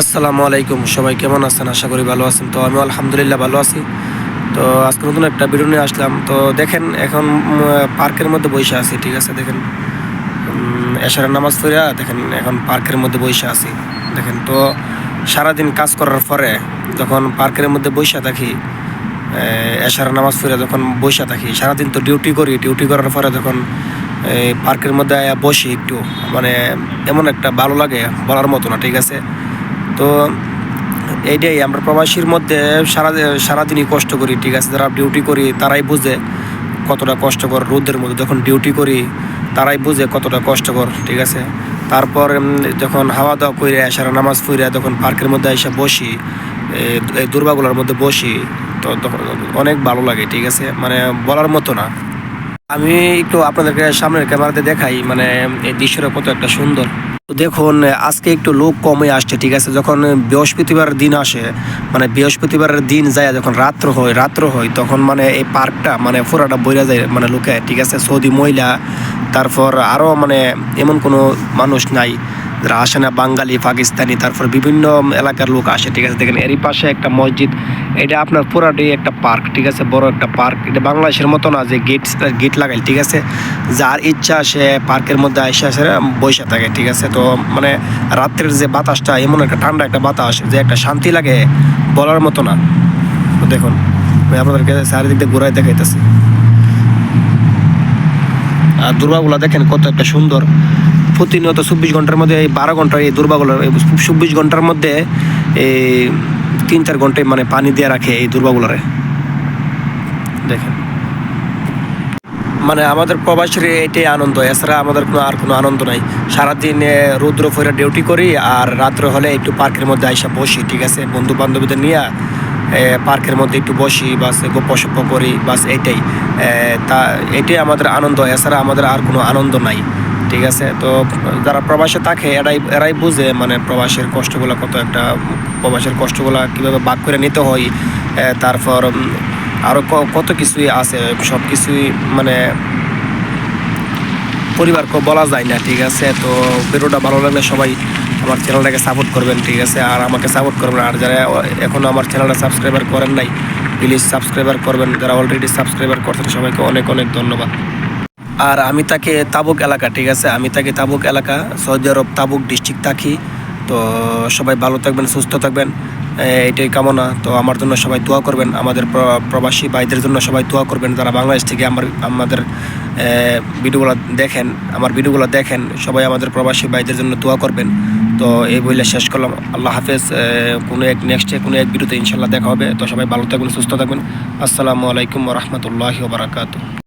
আসসালামু আলাইকুম, সবাই কেমন আছেন? আশা করি ভালো আছেন। তো আমি আলহামদুলিল্লাহ ভালো আছি। তো আজকে নতুন একটা ভিডিও নিয়ে আসলাম। তো দেখেন এখন পার্কের মধ্যে বসে আছি, ঠিক আছে? দেখেন এশারের নামাজ পড়া দেখেন এখন পার্কের মধ্যে বসে আছি। দেখেন তো সারাদিন কাজ করার পরে যখন পার্কের মধ্যে বসে থাকি, এশারের নামাজ পড়া যখন বসে থাকি, সারাদিন তো ডিউটি করি, ডিউটি করার পরে যখন এই পার্কের মধ্যে বসি একটু, মানে এমন একটা ভালো লাগে বলার মতো না, ঠিক আছে? তো এইটাই আমরা প্রবাসীর মধ্যে সারাদিনই কষ্ট করি, ঠিক আছে? যারা ডিউটি করি তারাই বুঝে কতটা কষ্টকর, রোদের মধ্যে যখন ডিউটি করি তারাই বুঝে কতটা কষ্টকর, ঠিক আছে? তারপর যখন হাওয়া দাওয়া করে সারা নামাজ পড়ে যখন পার্কের মধ্যে এসে বসি, এই দুর্বাগুলোর মধ্যে বসি, তো তখন অনেক ভালো লাগে, ঠিক আছে? মানে বলার মতো না। আমি একটু আপনাদেরকে সামনের ক্যামেরাতে দেখাই, মানে এই দৃশ্যটা কত একটা সুন্দর। তো দেখুন, আজকে একটু লোক কমে আসছে, ঠিক আছে? যখন বৃহস্পতিবার দিন আসে, মানে বৃহস্পতিবারের দিন যায় যখন রাত্র হয় তখন মানে এই পার্কটা মানে পুরাটা বইরা যায় মানে লোকে, ঠিক আছে? সৌদি মহিলা, তারপর আরও মানে এমন কোনো মানুষ নাই যারা আসে না, বাঙালি, পাকিস্তানি, তারপর বিভিন্ন এলাকার লোক আসে, ঠিক আছে? দেখেন এরই পাশে একটা মসজিদ। এটা আপনার পুরাটাই একটা পার্ক, ঠিক আছে? বড় একটা পার্ক। এটা বাংলাদেশের মতো না যে গেট লাগাই, ঠিক আছে? যার ইচ্ছা সে পার্কের মধ্যে এসে বসে থাকে, ঠিক আছে? তো মানে রাত্রের যে বাতাসটা এমন একটা ঠান্ডা একটা বাতাস, যে একটা শান্তি লাগে বলার মতো না। তো দেখুন, আমি আপনাদেরকে চারিদিক দিয়ে ঘুরাই দেখাইতেছি। আর দুর্বাগুলা দেখেন কত একটা সুন্দর। প্রতিনিয়ত 24 ঘন্টার মধ্যে এই 12 ঘন্টা এই দুর্বাগুলো, 24 ঘন্টার মধ্যে এই 3-4 ঘন্টায় মানে পানি দিয়ে রাখে এই দুর্বাগুলারে। দেখেন, মানে আমাদের প্রবাসীর এটাই আনন্দ, এছাড়া আমাদের কোনো আনন্দ নাই। সারাদিন রৌদ্র ফেরা ডিউটি করি, আর রাত্রে হলে একটু পার্কের মধ্যে আইসা বসি, ঠিক আছে? বন্ধু বান্ধবীদের নিয়ে পার্কের মধ্যে একটু বসি, বাস গপ্প করি, বাস এইটাই। এটাই আমাদের আনন্দ, এছাড়া আমাদের আর কোনো আনন্দ নাই, ঠিক আছে? তো যারা প্রবাসে থাকে এরাই বুঝে মানে প্রবাসের কষ্টগুলো কত একটা, প্রবাসের কষ্টগুলো কীভাবে ভাগ করে নিতে হয়। তারপর আরও কত কিছুই আছে, সব কিছুই মানে পরিবারকে বলা যায় না, ঠিক আছে? তো ভিডিওটা ভালো লাগলে সবাই আমার চ্যানেলটাকে সাপোর্ট করবেন, ঠিক আছে? আর আমাকে সাপোর্ট করবেন। আর যারা এখনও আমার চ্যানেলটা সাবস্ক্রাইবার করেন নাই, প্লিজ সাবস্ক্রাইবার করবেন। যারা অলরেডি সাবস্ক্রাইবার করছেন সবাইকে অনেক অনেক ধন্যবাদ। আর আমি থাকি তাবুক এলাকা, ঠিক আছে? আমি থাকি তাবুক এলাকা, সৌদি আরব তাবুক ডিস্ট্রিক্ট থাকি। তো সবাই ভালো থাকবেন, সুস্থ থাকবেন, এটাই কামনা। তো আমার জন্য সবাই দোয়া করবেন, আমাদের প্রবাসী ভাইদের জন্য সবাই দোয়া করবেন। যারা বাংলাদেশ থেকে আমাদের ভিডিওগুলো দেখেন সবাই আমাদের প্রবাসী ভাইদের জন্য দোয়া করবেন। তো এই বইলে শেষ করলাম। আল্লাহ হাফেজ। নেক্সটে কোনো এক ভিডিওতে ইনশাল্লাহ দেখা হবে। তো সবাই ভালো থাকবেন, সুস্থ থাকবেন। আসসালামু আলাইকুম ওয়া রাহমাতুল্লাহি ওয়া বারাকাতুহু।